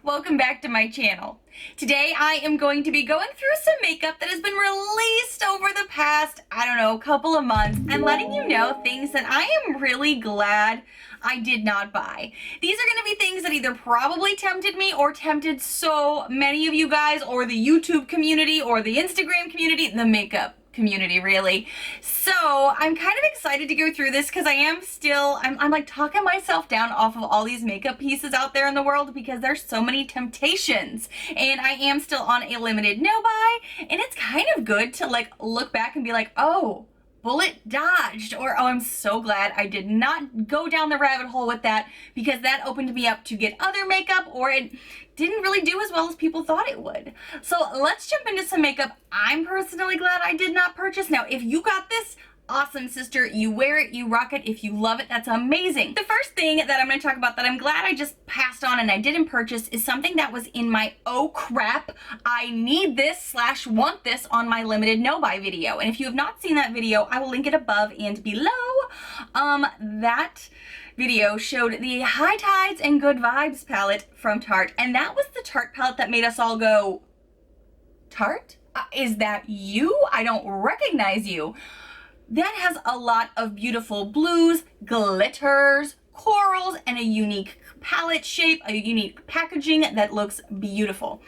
welcome back to my channel. Today I am going to be going through some makeup that has been released over the past, couple of months and letting you know things that I am really glad I did not buy. These are going to be things that either probably tempted me or tempted so many of you guys or the YouTube community or the Instagram community, the makeup community really. So I'm kind of excited to go through this because I'm like talking myself down off of all these makeup pieces out there in the world because there's so many temptations and I am still on a limited no buy, and it's kind of good to like look back and be like, oh, bullet dodged, or oh, I'm so glad I did not go down the rabbit hole with that because that opened me up to get other makeup, or it didn't really do as well as people thought it would. So let's jump into some makeup I'm personally glad I did not purchase. Now, if you got this, awesome, sister. You wear it, you rock it. If you love it, that's amazing. The first thing that I'm going to talk about that I'm glad I just passed on and I didn't purchase is something that was in my oh crap, I need this / want this on my limited no buy video. And if you have not seen that video, I will link it above and below. That video showed the High Tides and Good Vibes palette from Tarte, and that was the Tarte palette that made us all go, Tarte? Is that you? I don't recognize you. That has a lot of beautiful blues, glitters, corals, and a unique palette shape, a unique packaging that looks beautiful.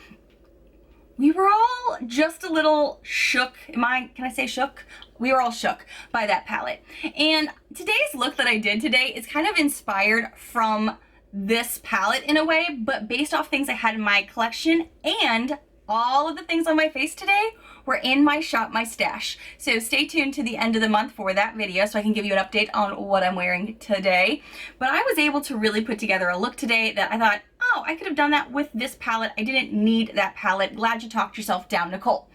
We were all just a little shook. Can I say shook? We were all shook by that palette. And today's look that I did today is kind of inspired from this palette in a way, but based off things I had in my collection, and all of the things on my face today were in my shop, my stash. So stay tuned to the end of the month for that video so I can give you an update on what I'm wearing today. But I was able to really put together a look today that I thought, oh, I could have done that with this palette. I didn't need that palette. Glad you talked yourself down, Nichole.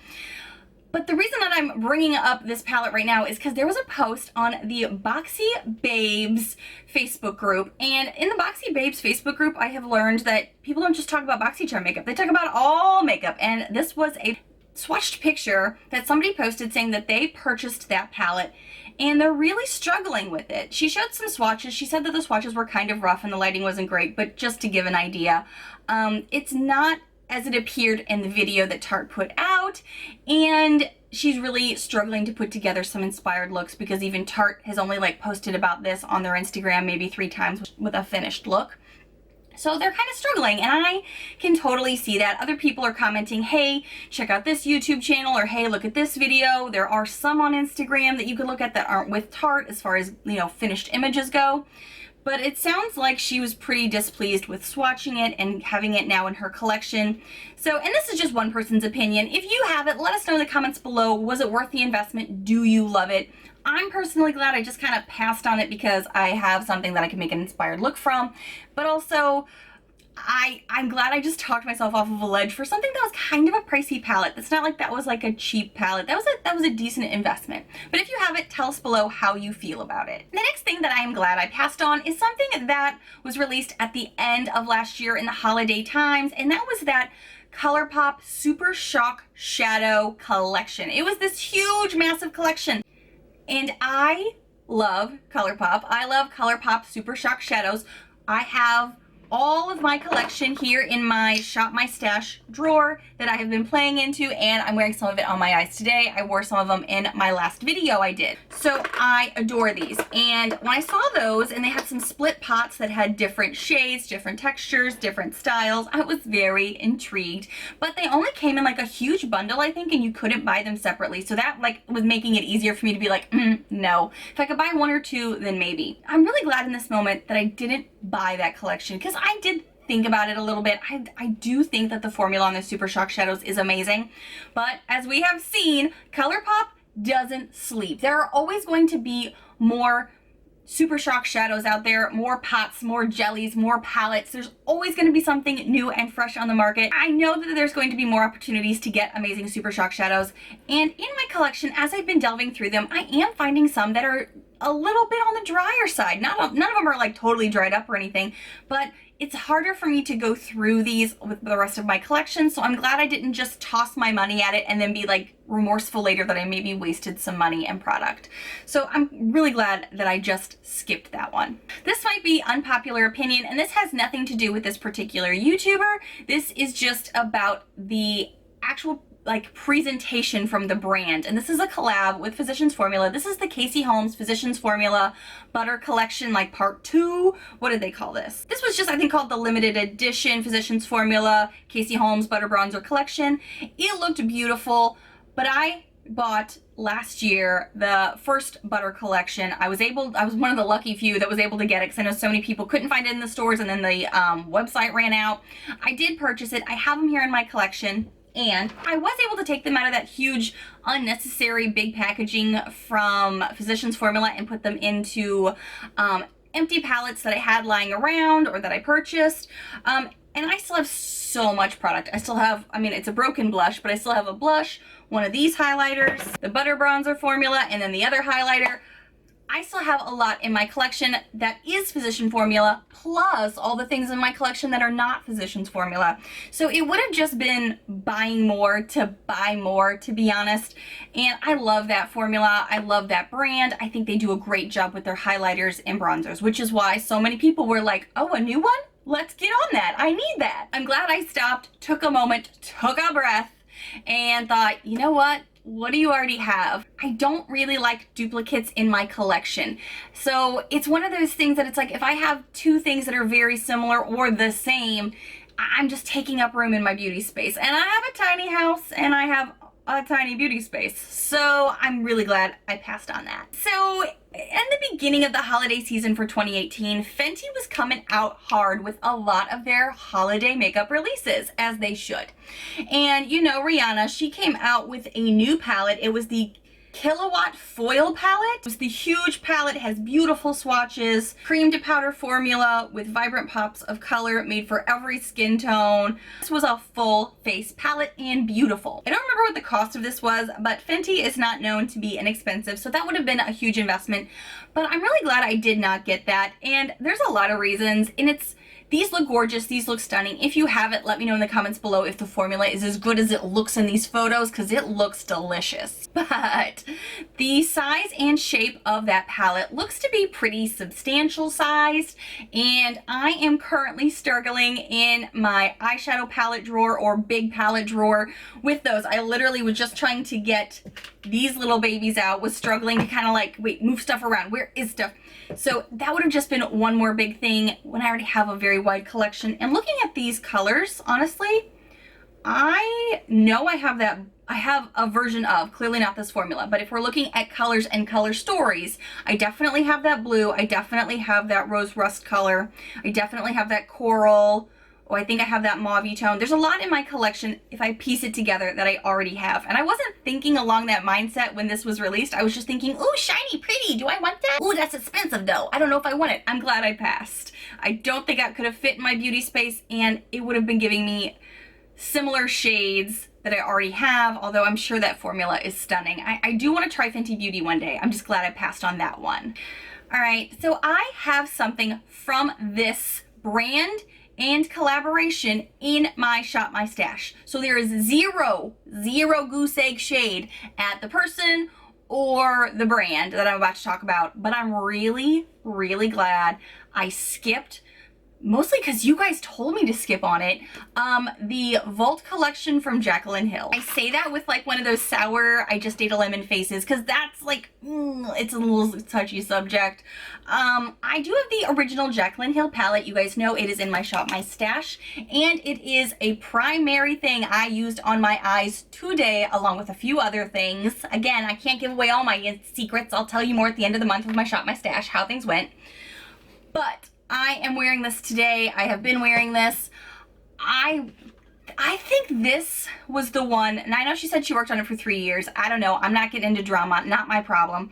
But the reason that I'm bringing up this palette right now is because there was a post on the Boxy Babes Facebook group. And in the Boxy Babes Facebook group, I have learned that people don't just talk about BoxyCharm makeup. They talk about all makeup. And this was a swatched picture that somebody posted saying that they purchased that palette and they're really struggling with it. She showed some swatches. She said that the swatches were kind of rough and the lighting wasn't great, but just to give an idea, it's not as it appeared in the video that Tarte put out, and she's really struggling to put together some inspired looks because even Tarte has only like posted about this on their Instagram maybe 3 times with a finished look. So they're kind of struggling, and I can totally see that. Other people are commenting, hey, check out this YouTube channel, or hey, look at this video. There are some on Instagram that you could look at that aren't with Tarte as far as, finished images go. But it sounds like she was pretty displeased with swatching it and having it now in her collection. So, and this is just one person's opinion. If you have it, let us know in the comments below. Was it worth the investment? Do you love it? I'm personally glad I just kind of passed on it because I have something that I can make an inspired look from. But also, I'm glad I just talked myself off of a ledge for something that was kind of a pricey palette. It's not like that was like a cheap palette. That was a decent investment. But if you have it, tell us below how you feel about it. The next thing that I am glad I passed on is something that was released at the end of last year in the holiday times, and that was that ColourPop Super Shock Shadow collection. It was this huge, massive collection, and I love ColourPop. I love ColourPop Super Shock Shadows. I have all of my collection here in my Shop My Stash drawer that I have been playing into, and I'm wearing some of it on my eyes today. I wore some of them in my last video I did. So I adore these, and when I saw those and they had some split pots that had different shades, different textures, different styles, I was very intrigued. But they only came in like a huge bundle, I think, and you couldn't buy them separately. So that like was making it easier for me to be like, no. If I could buy 1 or 2, then maybe. I'm really glad in this moment that I didn't buy that collection because I did think about it a little bit. I do think that the formula on the Super Shock Shadows is amazing, but as we have seen, ColourPop doesn't sleep. There are always going to be more Super Shock Shadows out there, more pots, more jellies, more palettes. There's always going to be something new and fresh on the market. I know that there's going to be more opportunities to get amazing Super Shock Shadows, and in my collection, as I've been delving through them, I am finding some that are a little bit on the drier side. None of them are like totally dried up or anything, but it's harder for me to go through these with the rest of my collection, so I'm glad I didn't just toss my money at it and then be like remorseful later that I maybe wasted some money and product. So I'm really glad that I just skipped that one. This might be unpopular opinion, and this has nothing to do with this particular YouTuber. This is just about the actual like presentation from the brand, and this is a collab with Physicians Formula. This is the Casey Holmes Physicians Formula Butter Collection, like part 2. What did they call this? This was just, I think, called the limited edition Physicians Formula Casey Holmes Butter Bronzer Collection. It looked beautiful, but I bought last year the first butter collection. I was one of the lucky few that was able to get it because I know so many people couldn't find it in the stores, and then the website ran out. I did purchase it. I have them here in my collection. And I was able to take them out of that huge, unnecessary big packaging from Physicians Formula and put them into empty palettes that I had lying around or that I purchased. And I still have so much product. I still have, I mean, it's a broken blush, but I still have a blush, one of these highlighters, the Butter Bronzer Formula, and then the other highlighter. I still have a lot in my collection that is Physician Formula, plus all the things in my collection that are not Physicians Formula. So it would have just been buying more to buy more, to be honest. And I love that formula. I love that brand. I think they do a great job with their highlighters and bronzers, which is why so many people were like, oh, a new one? Let's get on that. I need that. I'm glad I stopped, took a moment, took a breath, and thought, you know what? What do you already have? I don't really like duplicates in my collection. So it's one of those things that it's like, if I have two things that are very similar or the same, I'm just taking up room in my beauty space. And I have a tiny house and I have a tiny beauty space. So I'm really glad I passed on that. So in the beginning of the holiday season for 2018, Fenty was coming out hard with a lot of their holiday makeup releases, as they should. And you know, Rihanna, she came out with a new palette. It was the Kilowatt Foil palette. It was the huge palette, has beautiful swatches, cream to powder formula with vibrant pops of color made for every skin tone. This was a full face palette and beautiful. I don't remember what the cost of this was, but Fenty is not known to be inexpensive, so that would have been a huge investment. But I'm really glad I did not get that, and there's a lot of reasons, and these look gorgeous, these look stunning. If you have it, let me know in the comments below if the formula is as good as it looks in these photos, because it looks delicious. But the size and shape of that palette looks to be pretty substantial sized, and I am currently struggling in my eyeshadow palette drawer or big palette drawer with those. I literally was just trying to get these little babies out, was struggling to kind of like, wait, move stuff around. Where is stuff? So that would have just been one more big thing when I already have a very wide collection. And looking at these colors, honestly, I know I have a version of, clearly not this formula, but if we're looking at colors and color stories, I definitely have that blue, I definitely have that rose rust color, I definitely have that coral, oh, I think I have that mauve tone. There's a lot in my collection, if I piece it together, that I already have. And I wasn't thinking along that mindset when this was released. I was just thinking, ooh, shiny, pretty, do I want that? Ooh, that's expensive though. I don't know if I want it. I'm glad I passed. I don't think I could have fit in my beauty space, and it would have been giving me similar shades that I already have, although I'm sure that formula is stunning. I do want to try Fenty Beauty one day. I'm just glad I passed on that one. All right, so I have something from this brand and collaboration in my Shop My Stash. So there is zero goose egg shade at the person or the brand that I'm about to talk about, but I'm really, really glad I skipped, mostly because you guys told me to skip on it, the Vault collection from Jaclyn Hill. I say that with like one of those sour, I just ate a lemon faces, because that's like, it's a little touchy subject. I do have the original Jaclyn Hill palette. You guys know it is in my Shop My Stash, and it is a primary thing I used on my eyes today, along with a few other things. Again, I can't give away all my secrets. I'll tell you more at the end of the month with my Shop My Stash, how things went. But I am wearing this today. I have been wearing this. I think this was the one, and I know she said she worked on it for 3 years. I don't know. I'm not getting into drama. Not my problem.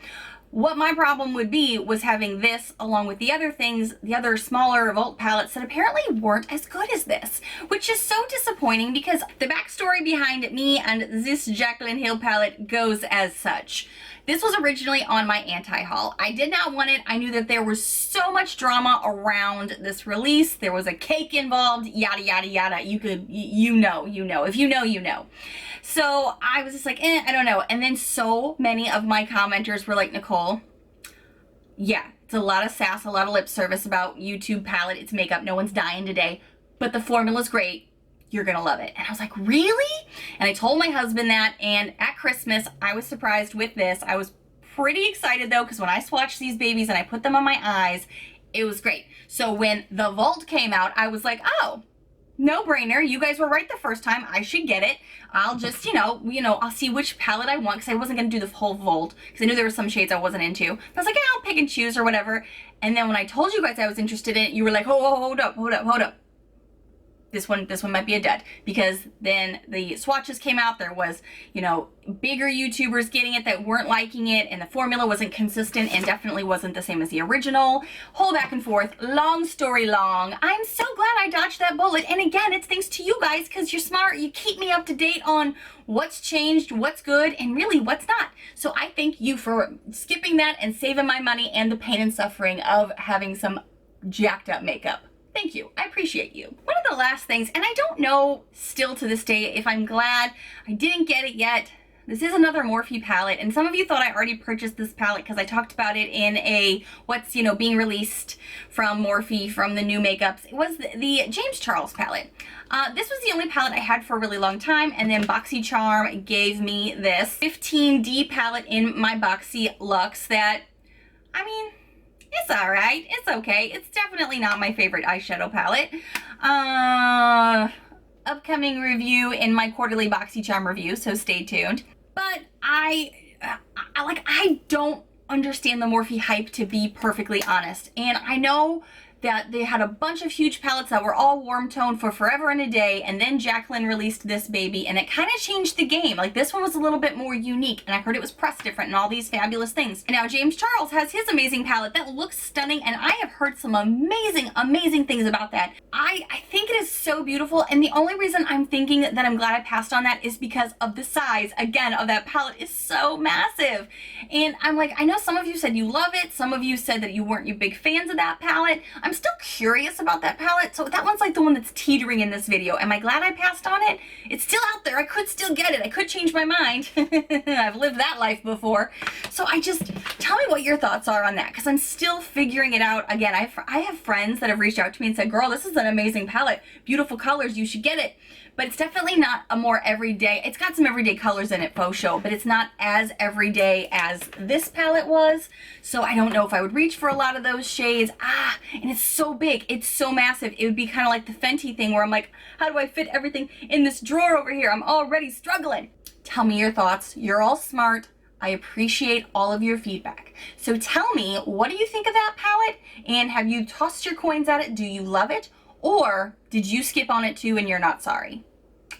What my problem would be was having this along with the other things, the other smaller Vault palettes that apparently weren't as good as this, which is so disappointing because the backstory behind me and this Jaclyn Hill palette goes as such. This was originally on my anti-haul. I did not want it. I knew that there was so much drama around this release. There was a cake involved, yada, yada, yada. You know. If you know, you know. So I was just like, I don't know. And then so many of my commenters were like, Nichole, yeah, it's a lot of sass, a lot of lip service about YouTube palette. It's makeup. No one's dying today. But the formula's great. You're gonna love it. And I was like, really? And I told my husband that, and at Christmas, I was surprised with this. I was pretty excited though, because when I swatched these babies and I put them on my eyes, it was great. So when the Vault came out, I was like, oh, no brainer. You guys were right the first time. I should get it. I'll just, I'll see which palette I want, because I wasn't gonna do the whole Vault, because I knew there were some shades I wasn't into. But I was like, yeah, I'll pick and choose or whatever. And then when I told you guys I was interested in it, you were like, oh, hold up. This one might be a dud, because then the swatches came out. There was, bigger YouTubers getting it that weren't liking it, and the formula wasn't consistent and definitely wasn't the same as the original. Whole back and forth, long story long. I'm so glad I dodged that bullet. And again, it's thanks to you guys, because you're smart. You keep me up to date on what's changed, what's good, and really what's not. So I thank you for skipping that and saving my money and the pain and suffering of having some jacked up makeup. Thank you. I appreciate you. One of the last things, and I don't know still to this day if I'm glad I didn't get it yet. This is another Morphe palette, and some of you thought I already purchased this palette because I talked about it in a what's, being released from Morphe from the new makeups. It was the James Charles palette. This was the only palette I had for a really long time, and then BoxyCharm gave me this 15D palette in my Boxy Luxe that, it's all right. It's okay. It's definitely not my favorite eyeshadow palette. Upcoming review in my quarterly BoxyCharm review, so stay tuned. But I don't understand the Morphe hype, to be perfectly honest. And I know that they had a bunch of huge palettes that were all warm toned for forever and a day, and then Jaclyn released this baby, and it kind of changed the game. Like, this one was a little bit more unique, and I heard it was pressed different and all these fabulous things. And now James Charles has his amazing palette that looks stunning, and I have heard some amazing things about that. I think it is so beautiful, and the only reason I'm thinking that I'm glad I passed on that is because of the size, again, of that palette is so massive. And I'm like, I know some of you said you love it, some of you said that you weren't big fans of that palette. I'm still curious about that palette, so that one's like the one that's teetering in this video. Am I glad I passed on it? It's still out there. I could still get it. I could change my mind. I've lived that life before. So tell me what your thoughts are on that, because I'm still figuring it out. Again, I have friends that have reached out to me and said, girl, this is an amazing palette. Beautiful colors. You should get it. But it's definitely not a more everyday, it's got some everyday colors in it, faux show, but it's not as everyday as this palette was. So I don't know if I would reach for a lot of those shades. And it's so big, it's so massive. It would be kind of like the Fenty thing where I'm like, how do I fit everything in this drawer over here? I'm already struggling. Tell me your thoughts. You're all smart. I appreciate all of your feedback. So tell me, what do you think of that palette? And have you tossed your coins at it? Do you love it? Or did you skip on it too and you're not sorry?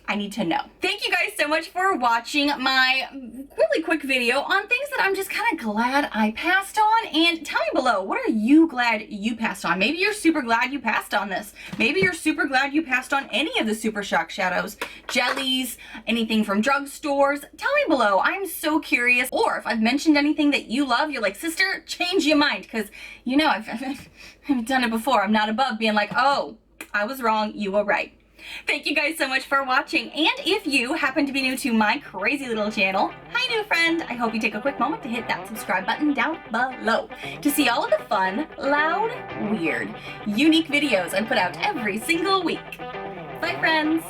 I need to know. Thank you guys so much for watching my really quick video on things that I'm just kind of glad I passed on. And tell me below, what are you glad you passed on? Maybe you're super glad you passed on this. Maybe you're super glad you passed on any of the Super Shock shadows, jellies, anything from drugstores. Tell me below. I'm so curious. Or if I've mentioned anything that you love, you're like, sister, change your mind. Because, I've done it before. I'm not above being like, oh, I was wrong. You were right. Thank you guys so much for watching, and if you happen to be new to my crazy little channel, hi new friend, I hope you take a quick moment to hit that subscribe button down below to see all of the fun, loud, weird, unique videos I put out every single week. Bye friends!